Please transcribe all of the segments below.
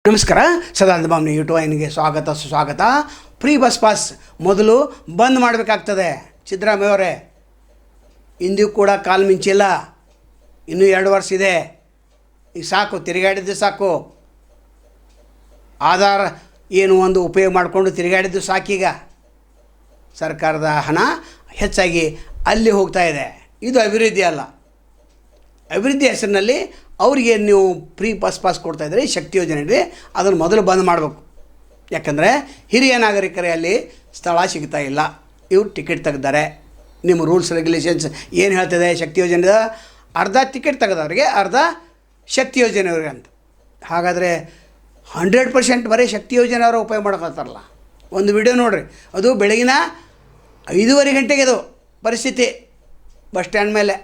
ನಮಸ್ಕಾರ. ಸದಾನಂದ ಬಾಮ್ನಿ ಯೂಟ್ಯೂಬ್ ವಾಹಿನಿಗೆ ಸ್ವಾಗತ ಸುಸ್ವಾಗತ. ಫ್ರೀ ಬಸ್ ಪಾಸ್ ಮೊದಲು ಬಂದ್ ಮಾಡಬೇಕಾಗ್ತದೆ ಸಿದ್ದರಾಮಯ್ಯ ಅವರೇ. ಇಂದಿಗೂ ಕೂಡ ಕಾಲು ಮಿಂಚಿಲ್ಲ. ಇನ್ನೂ 2 ವರ್ಷ ಇದೆ. ಈಗ ಸಾಕು, ತಿರುಗಾಡಿದ್ದು ಸಾಕು. ಆಧಾರ್ ಏನು ಒಂದು ಉಪಯೋಗ ಮಾಡಿಕೊಂಡು ತಿರುಗಾಡಿದ್ದು ಸಾಕೀಗ. ಸರ್ಕಾರದ ಹಣ ಹೆಚ್ಚಾಗಿ ಅಲ್ಲಿ ಹೋಗ್ತಾ ಇದೆ. ಇದು ಅಭಿವೃದ್ಧಿ ಅಲ್ಲ. ಅಭಿವೃದ್ಧಿ ಹೆಸರಿನಲ್ಲಿ ಅವರಿಗೆ ನೀವು ಫ್ರೀ ಪಾಸ್ ಕೊಡ್ತಾಯಿದ್ರಿ, ಶಕ್ತಿ ಯೋಜನೆ, ಅದನ್ನು ಮೊದಲು ಬಂದ್ ಮಾಡಬೇಕು. ಯಾಕಂದರೆ ಹಿರಿಯ ನಾಗರಿಕರೇ ಅಲ್ಲಿ ಸ್ಥಳ ಸಿಗ್ತಾ ಇಲ್ಲ. ಇವ್ರು ಟಿಕೆಟ್ ತೆಗೆದಾರೆ. ನಿಮ್ಮ ರೂಲ್ಸ್ ರೆಗ್ಯುಲೇಷನ್ಸ್ ಏನು ಹೇಳ್ತದೆ? ಶಕ್ತಿ ಯೋಜನೆದ ಅರ್ಧ ಟಿಕೆಟ್ ತೆಗೆದವ್ರಿಗೆ, ಅರ್ಧ ಶಕ್ತಿ ಯೋಜನೆಯವ್ರಿಗೆ ಅಂತ. ಹಾಗಾದರೆ 100% ಬರೀ ಶಕ್ತಿ ಯೋಜನೆ ಅವರು ಉಪಯೋಗ ಮಾಡೋಕತ್ತಾರಲ್ಲ. ಒಂದು ವಿಡಿಯೋ ನೋಡಿರಿ, ಅದು ಬೆಳಗಿನ 5:30 ಗಂಟೆಗೆ ಅದು ಪರಿಸ್ಥಿತಿ. ಬಸ್ ಸ್ಟ್ಯಾಂಡ್ ಮೇಲೆ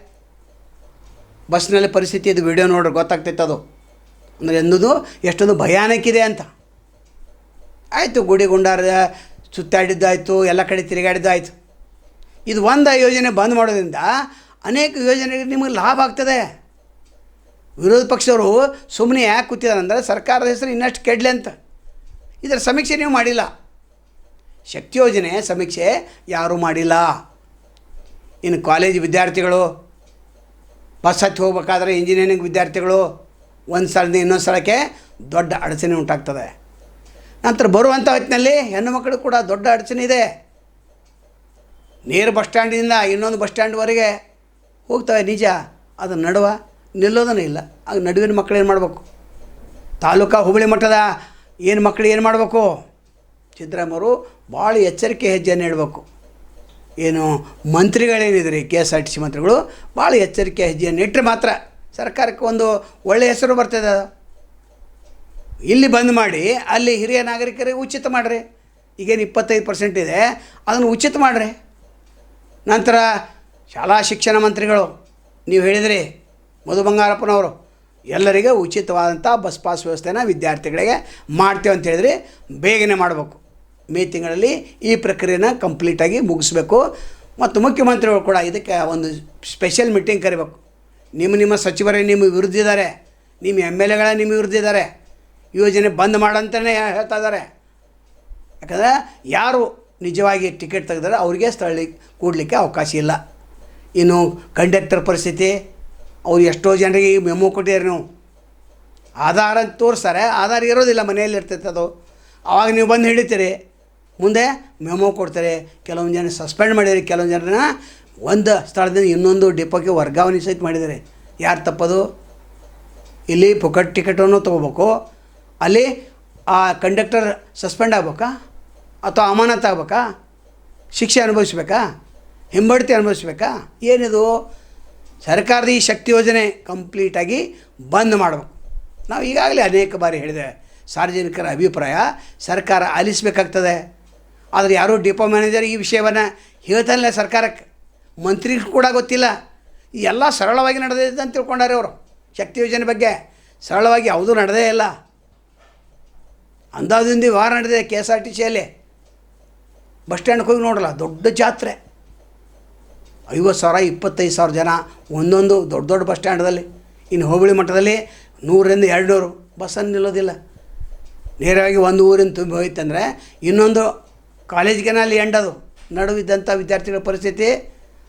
ಬಸ್ನಲ್ಲಿ ಪರಿಸ್ಥಿತಿ, ಇದು ವಿಡಿಯೋ ನೋಡ್ರಿ, ಗೊತ್ತಾಗ್ತೈತೆ ಅದು. ಅಂದರೆ ಎಂದೂ ಎಷ್ಟೊಂದು ಭಯಾನಕಿದೆ ಅಂತ. ಆಯಿತು, ಗುಡಿ ಗುಂಡಾರ ಸುತ್ತಾಡಿದ್ದಾಯಿತು, ಎಲ್ಲ ಕಡೆ ತಿರುಗಾಡಿದ್ದಾಯಿತು. ಇದು ಒಂದು ಯೋಜನೆ ಬಂದ್ ಮಾಡೋದ್ರಿಂದ ಅನೇಕ ಯೋಜನೆಗಳಿಗೆ ನಿಮಗೆ ಲಾಭ ಆಗ್ತದೆ. ವಿರೋಧ ಪಕ್ಷವರು ಸುಮ್ಮನೆ ಯಾಕೆ ಕೂತಿದ್ದಾರೆ ಅಂದರೆ ಸರ್ಕಾರದ ಹೆಸರು ಇನ್ನಷ್ಟು ಕೆಡಲಿ ಅಂತ. ಇದರ ಸಮೀಕ್ಷೆ ನೀವು ಮಾಡಿಲ್ಲ. ಶಕ್ತಿ ಯೋಜನೆ ಸಮೀಕ್ಷೆ ಯಾರೂ ಮಾಡಿಲ್ಲ. ಇನ್ನು ಕಾಲೇಜ್ ವಿದ್ಯಾರ್ಥಿಗಳು ಬಸ್ ಹತ್ತಿ ಹೋಗ್ಬೇಕಾದ್ರೆ, ಇಂಜಿನಿಯರಿಂಗ್ ವಿದ್ಯಾರ್ಥಿಗಳು ಒಂದು ಸ್ಥಳದಿಂದ ಇನ್ನೊಂದು ಸ್ಥಳಕ್ಕೆ ದೊಡ್ಡ ಅಡಚಣೆ ಉಂಟಾಗ್ತದೆ. ನಂತರ ಬರುವಂಥ ಹೊತ್ತಿನಲ್ಲಿ ಹೆಣ್ಣು ಮಕ್ಕಳು ಕೂಡ ದೊಡ್ಡ ಅಡಚಣೆ ಇದೆ. ನೇರ ಬಸ್ ಸ್ಟ್ಯಾಂಡಿಂದ ಇನ್ನೊಂದು ಬಸ್ ಸ್ಟ್ಯಾಂಡ್ವರೆಗೆ ಹೋಗ್ತವೆ, ನಿಜ. ಅದು ನಡುವ ನಿಲ್ಲೋದೂ ಇಲ್ಲ. ಆಗ ನಡುವಿನ ಮಕ್ಕಳು ಏನು ಮಾಡಬೇಕು? ತಾಲೂಕಾ ಹುಬ್ಬಳ್ಳಿ ಮಟ್ಟದ ಏನು ಮಕ್ಕಳು ಏನು ಮಾಡಬೇಕು? ಸಿದ್ದರಾಮಯ್ಯವರು ಭಾಳ ಎಚ್ಚರಿಕೆ ಹೆಜ್ಜೆಯನ್ನು ಇಡಬೇಕು. ಏನು ಮಂತ್ರಿಗಳೇನಿದ್ರಿ, KSRTC ಮಂತ್ರಿಗಳು ಭಾಳ ಎಚ್ಚರಿಕೆ ಹೆಜ್ಜೆಯನ್ನು ಇಟ್ಟರೆ ಮಾತ್ರ ಸರ್ಕಾರಕ್ಕೆ ಒಂದು ಒಳ್ಳೆಯ ಹೆಸರು ಬರ್ತದೆ. ಇಲ್ಲಿ ಬಂದ್ ಮಾಡಿ ಅಲ್ಲಿ ಹಿರಿಯ ನಾಗರಿಕರಿಗೆ ಉಚಿತ ಮಾಡಿರಿ. ಈಗೇನು 25% ಇದೆ, ಅದನ್ನು ಉಚಿತ ಮಾಡಿರಿ. ನಂತರ ಶಾಲಾ ಶಿಕ್ಷಣ ಮಂತ್ರಿಗಳು ನೀವು ಹೇಳಿದ್ರಿ, ಮಧು ಬಂಗಾರಪ್ಪನವರು, ಎಲ್ಲರಿಗೆ ಉಚಿತವಾದಂಥ ಬಸ್ ಪಾಸ್ ವ್ಯವಸ್ಥೆನ ವಿದ್ಯಾರ್ಥಿಗಳಿಗೆ ಮಾಡ್ತೇವೆ ಅಂತ ಹೇಳಿದ್ರಿ. ಬೇಗನೆ ಮಾಡಬೇಕು. ಮೇ ತಿಂಗಳಲ್ಲಿ ಈ ಪ್ರಕ್ರಿಯೆನ ಕಂಪ್ಲೀಟಾಗಿ ಮುಗಿಸ್ಬೇಕು. ಮತ್ತು ಮುಖ್ಯಮಂತ್ರಿಗಳು ಕೂಡ ಇದಕ್ಕೆ ಒಂದು ಸ್ಪೆಷಲ್ ಮೀಟಿಂಗ್ ಕರಿಬೇಕು. ನಿಮ್ಮ ಸಚಿವರೇ ನಿಮ್ಮ ವಿರುದ್ಧ ಇದ್ದಾರೆ, ನಿಮ್ಮ MLAಗಳ ನಿಮ್ಮ ವಿರುದ್ಧ ಇದ್ದಾರೆ. ಯೋಜನೆ ಬಂದ್ ಮಾಡಂತಲೇ ಹೇಳ್ತಾ ಇದ್ದಾರೆ. ಯಾಕಂದರೆ ಯಾರು ನಿಜವಾಗಿ ಟಿಕೆಟ್ ತೆಗೆದಾರೆ ಅವರಿಗೆ ಸ್ಥಳ ಕೂಡಲಿಕ್ಕೆ ಅವಕಾಶ ಇಲ್ಲ. ಇನ್ನು ಕಂಡಕ್ಟರ್ ಪರಿಸ್ಥಿತಿ, ಅವ್ರು ಎಷ್ಟೋ ಜನರಿಗೆ ಮೆಮೊ ಕೊಟ್ಟಿದ್ದಾರೆ. ನೀವು ಆಧಾರ ಅಂತ ತೋರಿಸ್ತಾರೆ, ಆಧಾರ ಇರೋದಿಲ್ಲ, ಮನೆಯಲ್ಲಿ ಇರ್ತೈತೆ ಅದು. ಆವಾಗ ನೀವು ಬಂದು ಹಿಡಿತೀರಿ, ಮುಂದೆ ಮೆಮೊ ಕೊಡ್ತಾರೆ. ಕೆಲವೊಂದು ಜನ ಸಸ್ಪೆಂಡ್ ಮಾಡಿದ್ದಾರೆ, ಕೆಲವೊಂದು ಜನರನ್ನ ಒಂದು ಸ್ಥಳದಿಂದ ಇನ್ನೊಂದು ಡಿಪೋಗೆ ವರ್ಗಾವಣೆ ಸಹಿತ ಮಾಡಿದ್ದಾರೆ. ಯಾರು ತಪ್ಪದು? ಇಲ್ಲಿ ಪುಕಟ್ ಟಿಕೆಟನ್ನು ತೊಗೋಬೇಕು, ಅಲ್ಲಿ ಆ ಕಂಡಕ್ಟರ್ ಸಸ್ಪೆಂಡ್ ಆಗ್ಬೇಕಾ ಅಥವಾ ಅಮಾನತ್ ಆಗ್ಬೇಕಾ? ಶಿಕ್ಷೆ ಅನುಭವಿಸ್ಬೇಕಾ? ಹಿಂಬಡ್ತಿ ಅನುಭವಿಸ್ಬೇಕಾ? ಏನಿದು? ಸರ್ಕಾರದ ಈ ಶಕ್ತಿ ಯೋಜನೆ ಕಂಪ್ಲೀಟಾಗಿ ಬಂದ್ ಮಾಡಬೇಕು. ನಾವು ಈಗಾಗಲೇ ಅನೇಕ ಬಾರಿ ಹೇಳಿದೆ, ಸಾರ್ವಜನಿಕರ ಅಭಿಪ್ರಾಯ ಸರ್ಕಾರ ಆಲಿಸಬೇಕಾಗ್ತದೆ. ಆದರೆ ಯಾರೂ ಡಿಪೋ ಮ್ಯಾನೇಜರ್ ಈ ವಿಷಯವನ್ನು ಹೇಳ್ತಾನಿಲ್ಲ ಸರ್ಕಾರಕ್ಕೆ. ಮಂತ್ರಿಗೂ ಕೂಡ ಗೊತ್ತಿಲ್ಲ. ಎಲ್ಲ ಸರಳವಾಗಿ ನಡೆದಿದೆ ಅಂತ ತಿಳ್ಕೊಂಡಾರೆ ಅವರು. ಶಕ್ತಿ ಯೋಜನೆ ಬಗ್ಗೆ ಸರಳವಾಗಿ ಯಾವುದೂ ನಡೆದೇ ಇಲ್ಲ. ಅಂದಾಜಿಂದ ವ್ಯವಹಾರ ನಡೆದಿದೆ. KSRTCಯಲ್ಲಿ ಬಸ್ ಸ್ಟ್ಯಾಂಡ್ಗೆ ಹೋಗಿ ನೋಡಲ್ಲ, ದೊಡ್ಡ ಜಾತ್ರೆ, 50,000 25,000 ಜನ ಒಂದೊಂದು ದೊಡ್ಡ ದೊಡ್ಡ ಬಸ್ ಸ್ಟ್ಯಾಂಡಲ್ಲಿ. ಇನ್ನು ಹುಬ್ಬಳ್ಳಿ ಮಟ್ಟದಲ್ಲಿ 100ರಿಂದ 200 ಬಸ್ಸನ್ನು ನಿಲ್ಲೋದಿಲ್ಲ. ನೇರವಾಗಿ ಒಂದು ಊರಿಂದ ತುಂಬಿ ಹೋಯ್ತಂದರೆ ಇನ್ನೊಂದು ಕಾಲೇಜ್ಗೆ ಅಲ್ಲಿ ಎಂಡದು ನಡುವಿದ್ದಂಥ ವಿದ್ಯಾರ್ಥಿಗಳ ಪರಿಸ್ಥಿತಿ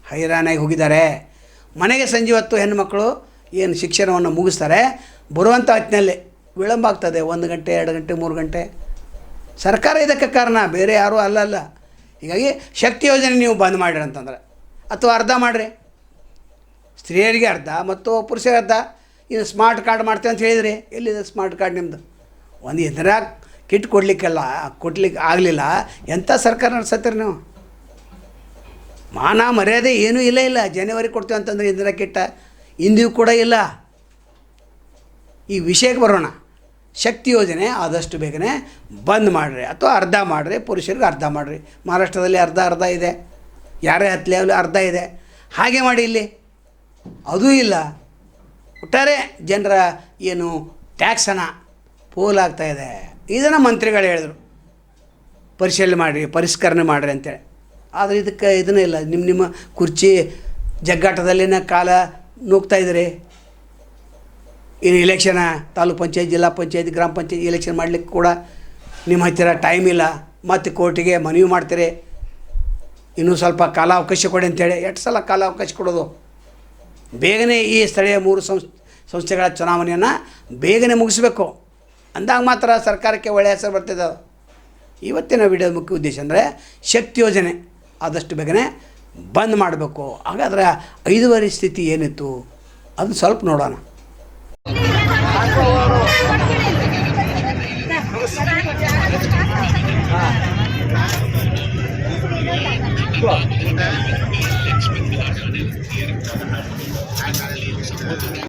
ಹೈರಾಣಾಗಿ ಹೋಗಿದ್ದಾರೆ. ಮನೆಗೆ ಸಂಜೆ ಹೊತ್ತು ಹೆಣ್ಣುಮಕ್ಕಳು ಏನು ಶಿಕ್ಷಣವನ್ನು ಮುಗಿಸ್ತಾರೆ, ಬರುವಂಥ ಹೊತ್ತಿನಲ್ಲಿ ವಿಳಂಬ ಆಗ್ತದೆ. 1 ಗಂಟೆ 2 ಗಂಟೆ 3 ಗಂಟೆ. ಸರ್ಕಾರ ಇದಕ್ಕೆ ಕಾರಣ, ಬೇರೆ ಯಾರೂ ಅಲ್ಲ. ಹೀಗಾಗಿ ಶಕ್ತಿ ಯೋಜನೆ ನೀವು ಬಂದ್ ಮಾಡಿರಿ ಅಂತಂದ್ರೆ, ಅಥವಾ ಅರ್ಧ ಮಾಡಿರಿ, ಸ್ತ್ರೀಯರಿಗೆ ಅರ್ಧ ಮತ್ತು ಪುರುಷರಿಗೆ ಅರ್ಧ. ಇನ್ನು ಸ್ಮಾರ್ಟ್ ಕಾರ್ಡ್ ಮಾಡ್ತೇವೆ ಅಂತ ಹೇಳಿದ್ರಿ, ಎಲ್ಲಿದೆ ಸ್ಮಾರ್ಟ್ ಕಾರ್ಡ್ ನಿಮ್ಮದು? ಒಂದು ಇಂದಿರಾ ಕಿಟ್ ಕೊಡಲಿಕ್ಕೆ ಆಗಲಿಲ್ಲ. ಎಂಥ ಸರ್ಕಾರ ನಡೆಸತ್ತೀರಿ ನೀವು? ಮಾನ ಮರ್ಯಾದೆ ಏನೂ ಇಲ್ಲ. ಜನವರಿ ಕೊಡ್ತೇವೆ ಅಂತಂದರೆ ಇಂದಿರಾ ಕಿಟ್ಟ ಇಂದಿಗೂ ಕೂಡ ಇಲ್ಲ. ಈ ವಿಷಯಕ್ಕೆ ಬರೋಣ. ಶಕ್ತಿ ಯೋಜನೆ ಆದಷ್ಟು ಬೇಗನೆ ಬಂದ್ ಮಾಡಿರಿ ಅಥವಾ ಅರ್ಧ ಮಾಡಿರಿ. ಪುರುಷರಿಗೆ ಅರ್ಧ ಮಾಡಿರಿ. ಮಹಾರಾಷ್ಟ್ರದಲ್ಲಿ ಅರ್ಧ ಇದೆ, ಯಾರೇ ಹತ್ತಲೇ ಅರ್ಧ ಇದೆ. ಹಾಗೆ ಮಾಡಿ. ಇಲ್ಲಿ ಅದೂ ಇಲ್ಲ. ಒಟ್ಟಾರೆ ಜನರ ಏನು ಟ್ಯಾಕ್ಸ್ ಹಣ ಪೋಲಾಗ್ತಾಯಿದೆ. ಇದನ್ನು ಮಂತ್ರಿಗಳು ಹೇಳಿದರು, ಪರಿಶೀಲನೆ ಮಾಡಿರಿ, ಪರಿಷ್ಕರಣೆ ಮಾಡಿರಿ ಅಂತೇಳಿ. ಆದರೆ ಇದಕ್ಕೆ ಇದನ್ನೇ ಇಲ್ಲ. ನಿಮ್ಮ ಕುರ್ಚಿ ಜಗ್ಗಾಟದಲ್ಲಿನ ಕಾಲ ನೂಗ್ತಾಯಿದ್ರಿ. ಇನ್ನು ಇಲೆಕ್ಷನ ತಾಲೂಕ್ ಪಂಚಾಯತ್, ಜಿಲ್ಲಾ ಪಂಚಾಯತ್, ಗ್ರಾಮ ಪಂಚಾಯತ್ ಇಲೆಕ್ಷನ್ ಮಾಡಲಿಕ್ಕೆ ಕೂಡ ನಿಮ್ಮ ಹತ್ತಿರ ಟೈಮ್ ಇಲ್ಲ. ಮತ್ತು ಕೋರ್ಟಿಗೆ ಮನವಿ ಮಾಡ್ತೀರಿ, ಇನ್ನೂ ಸ್ವಲ್ಪ ಕಾಲಾವಕಾಶ ಕೊಡಿ ಅಂತೇಳಿ. ಎಷ್ಟು ಸಲ ಕಾಲಾವಕಾಶ ಕೊಡೋದು? ಬೇಗನೆ ಈ ಸ್ಥಳೀಯ 3 ಸಂಸ್ಥೆಗಳ ಚುನಾವಣೆಯನ್ನು ಬೇಗನೆ ಮುಗಿಸ್ಬೇಕು. ಅಂದಾಗ ಮಾತ್ರ ಸರ್ಕಾರಕ್ಕೆ ಒಳ್ಳೆಯ ಹೆಸರು ಬರ್ತಿದೆ. ಅದು ಇವತ್ತಿನ ವಿಡಿಯೋದ ಮುಖ್ಯ ಉದ್ದೇಶ ಅಂದರೆ ಶಕ್ತಿ ಯೋಜನೆ ಆದಷ್ಟು ಬೇಗನೆ ಬಂದ್ ಮಾಡಬೇಕು. ಹಾಗಾದರೆ 5 ಸ್ಥಿತಿ ಏನಿತ್ತು ಅದು ಸ್ವಲ್ಪ ನೋಡೋಣ.